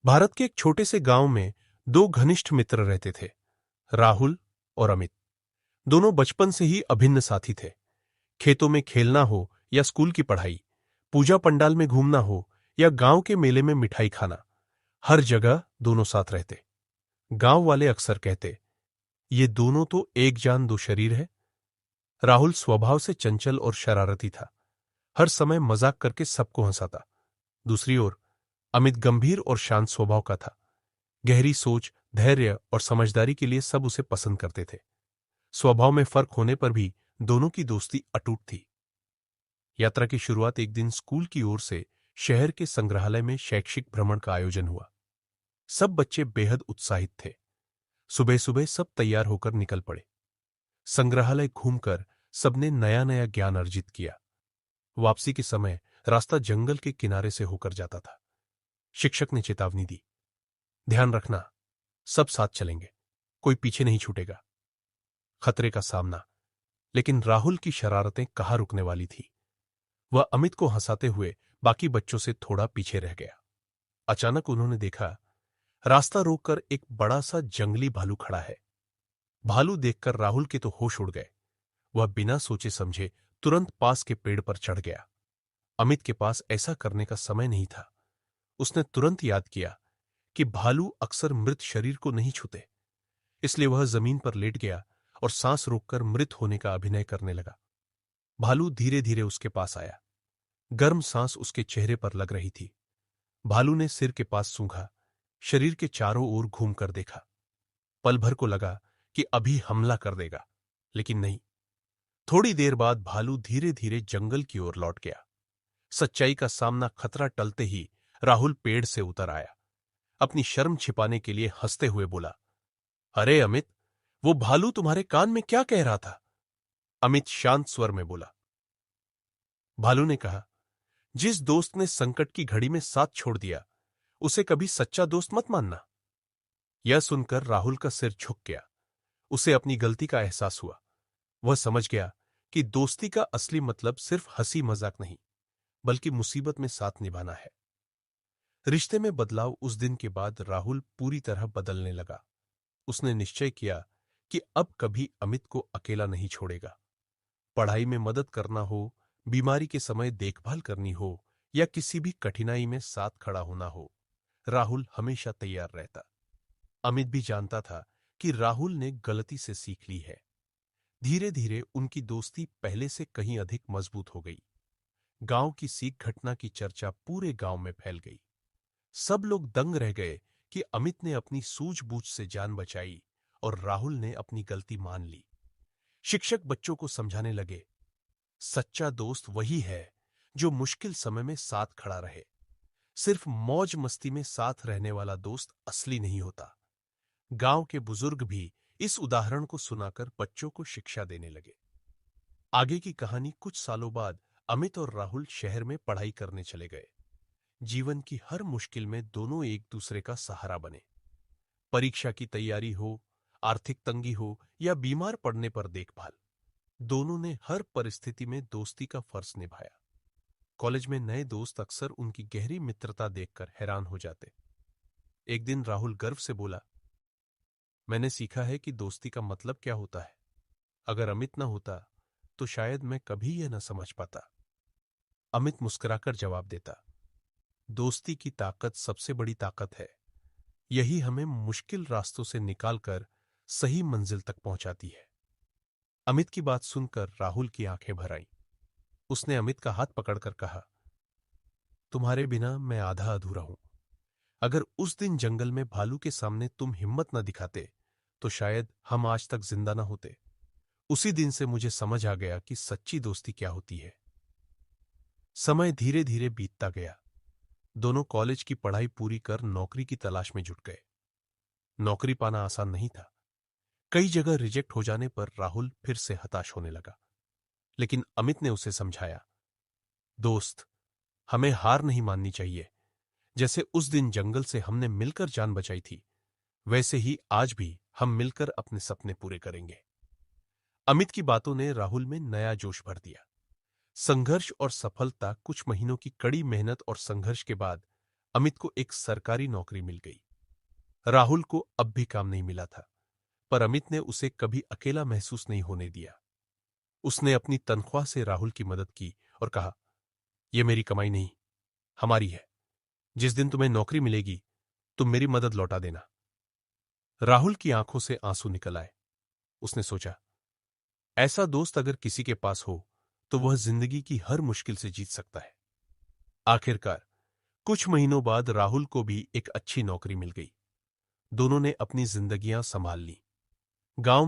भारत के एक छोटे से गांव में दो घनिष्ठ मित्र रहते थे, राहुल और अमित। दोनों बचपन से ही अभिन्न साथी थे। खेतों में खेलना हो या स्कूल की पढ़ाई, पूजा पंडाल में घूमना हो या गांव के मेले में मिठाई खाना, हर जगह दोनों साथ रहते। गांव वाले अक्सर कहते, ये दोनों तो एक जान दो शरीर है। राहुल स्वभाव से चंचल और शरारती था, हर समय मजाक करके सबको हंसाता। दूसरी ओर अमित गंभीर और शांत स्वभाव का था। गहरी सोच, धैर्य और समझदारी के लिए सब उसे पसंद करते थे। स्वभाव में फर्क होने पर भी दोनों की दोस्ती अटूट थी। यात्रा की शुरुआत एक दिन स्कूल की ओर से शहर के संग्रहालय में शैक्षिक भ्रमण का आयोजन हुआ। सब बच्चे बेहद उत्साहित थे। सुबह सुबह सब तैयार होकर निकल पड़े। संग्रहालय घूमकर सबने नया नया ज्ञान अर्जित किया। वापसी के समय रास्ता जंगल के किनारे से होकर जाता था। शिक्षक ने चेतावनी दी, ध्यान रखना, सब साथ चलेंगे, कोई पीछे नहीं छूटेगा। खतरे का सामना, लेकिन राहुल की शरारतें कहाँ रुकने वाली थी। वह अमित को हंसाते हुए बाकी बच्चों से थोड़ा पीछे रह गया। अचानक उन्होंने देखा, रास्ता रोककर एक बड़ा सा जंगली भालू खड़ा है। भालू देखकर राहुल के तो होश उड़ गए। वह बिना सोचे समझे तुरंत पास के पेड़ पर चढ़ गया। अमित के पास ऐसा करने का समय नहीं था। उसने तुरंत याद किया कि भालू अक्सर मृत शरीर को नहीं छूते, इसलिए वह जमीन पर लेट गया और सांस रोककर मृत होने का अभिनय करने लगा। भालू धीरे धीरे उसके पास आया। गर्म सांस उसके चेहरे पर लग रही थी। भालू ने सिर के पास सूंघा, शरीर के चारों ओर घूमकर देखा। पल भर को लगा कि अभी हमला कर देगा, लेकिन नहीं। थोड़ी देर बाद भालू धीरे धीरे जंगल की ओर लौट गया। सच्चाई का सामना खतरा टलते ही राहुल पेड़ से उतर आया। अपनी शर्म छिपाने के लिए हंसते हुए बोला, अरे अमित, वो भालू तुम्हारे कान में क्या कह रहा था? अमित शांत स्वर में बोला। भालू ने कहा, जिस दोस्त ने संकट की घड़ी में साथ छोड़ दिया, उसे कभी सच्चा दोस्त मत मानना। यह सुनकर राहुल का सिर झुक गया। उसे अपनी गलती का एहसास हुआ। वह समझ गया कि दोस्ती का असली मतलब सिर्फ हंसी मजाक नहीं, बल्कि मुसीबत में साथ निभाना है। रिश्ते में बदलाव उस दिन के बाद राहुल पूरी तरह बदलने लगा। उसने निश्चय किया कि अब कभी अमित को अकेला नहीं छोड़ेगा। पढ़ाई में मदद करना हो, बीमारी के समय देखभाल करनी हो या किसी भी कठिनाई में साथ खड़ा होना हो, राहुल हमेशा तैयार रहता। अमित भी जानता था कि राहुल ने गलती से सीख ली है। धीरे धीरे उनकी दोस्ती पहले से कहीं अधिक मजबूत हो गई। गांव की सीख घटना की चर्चा पूरे गांव में फैल गई। सब लोग दंग रह गए कि अमित ने अपनी सूझबूझ से जान बचाई और राहुल ने अपनी गलती मान ली। शिक्षक बच्चों को समझाने लगे, सच्चा दोस्त वही है जो मुश्किल समय में साथ खड़ा रहे। सिर्फ मौज मस्ती में साथ रहने वाला दोस्त असली नहीं होता। गांव के बुजुर्ग भी इस उदाहरण को सुनाकर बच्चों को शिक्षा देने लगे। आगे की कहानी कुछ सालों बाद अमित और राहुल शहर में पढ़ाई करने चले गए। जीवन की हर मुश्किल में दोनों एक दूसरे का सहारा बने। परीक्षा की तैयारी हो, आर्थिक तंगी हो या बीमार पड़ने पर देखभाल, दोनों ने हर परिस्थिति में दोस्ती का फर्ज निभाया। कॉलेज में नए दोस्त अक्सर उनकी गहरी मित्रता देखकर हैरान हो जाते। एक दिन राहुल गर्व से बोला, मैंने सीखा है कि दोस्ती का मतलब क्या होता है। अगर अमित न होता तो शायद मैं कभी यह न समझ पाता। अमित मुस्कुराकर जवाब देता, दोस्ती की ताकत सबसे बड़ी ताकत है। यही हमें मुश्किल रास्तों से निकालकर सही मंजिल तक पहुंचाती है। अमित की बात सुनकर राहुल की आंखें भर आईं। उसने अमित का हाथ पकड़कर कहा, तुम्हारे बिना मैं आधा अधूरा हूं। अगर उस दिन जंगल में भालू के सामने तुम हिम्मत न दिखाते तो शायद हम आज तक जिंदा न होते। उसी दिन से मुझे समझ आ गया कि सच्ची दोस्ती क्या होती है। समय धीरे धीरे बीतता गया। दोनों कॉलेज की पढ़ाई पूरी कर नौकरी की तलाश में जुट गए। नौकरी पाना आसान नहीं था। कई जगह रिजेक्ट हो जाने पर राहुल फिर से हताश होने लगा, लेकिन अमित ने उसे समझाया, दोस्त, हमें हार नहीं माननी चाहिए। जैसे उस दिन जंगल से हमने मिलकर जान बचाई थी, वैसे ही आज भी हम मिलकर अपने सपने पूरे करेंगे। अमित की बातों ने राहुल में नया जोश भर दिया। संघर्ष और सफलता, कुछ महीनों की कड़ी मेहनत और संघर्ष के बाद अमित को एक सरकारी नौकरी मिल गई। राहुल को अब भी काम नहीं मिला था, पर अमित ने उसे कभी अकेला महसूस नहीं होने दिया। उसने अपनी तनख्वाह से राहुल की मदद की और कहा, यह मेरी कमाई नहीं, हमारी है। जिस दिन तुम्हें नौकरी मिलेगी, तुम मेरी मदद लौटा देना। राहुल की आंखों से आंसू निकल आए। उसने सोचा, ऐसा दोस्त अगर किसी के पास हो तो वह जिंदगी की हर मुश्किल से जीत सकता है। आखिरकार कुछ महीनों बाद राहुल को भी एक अच्छी नौकरी मिल गई। दोनों ने अपनी जिंदगियां संभाल ली। गांव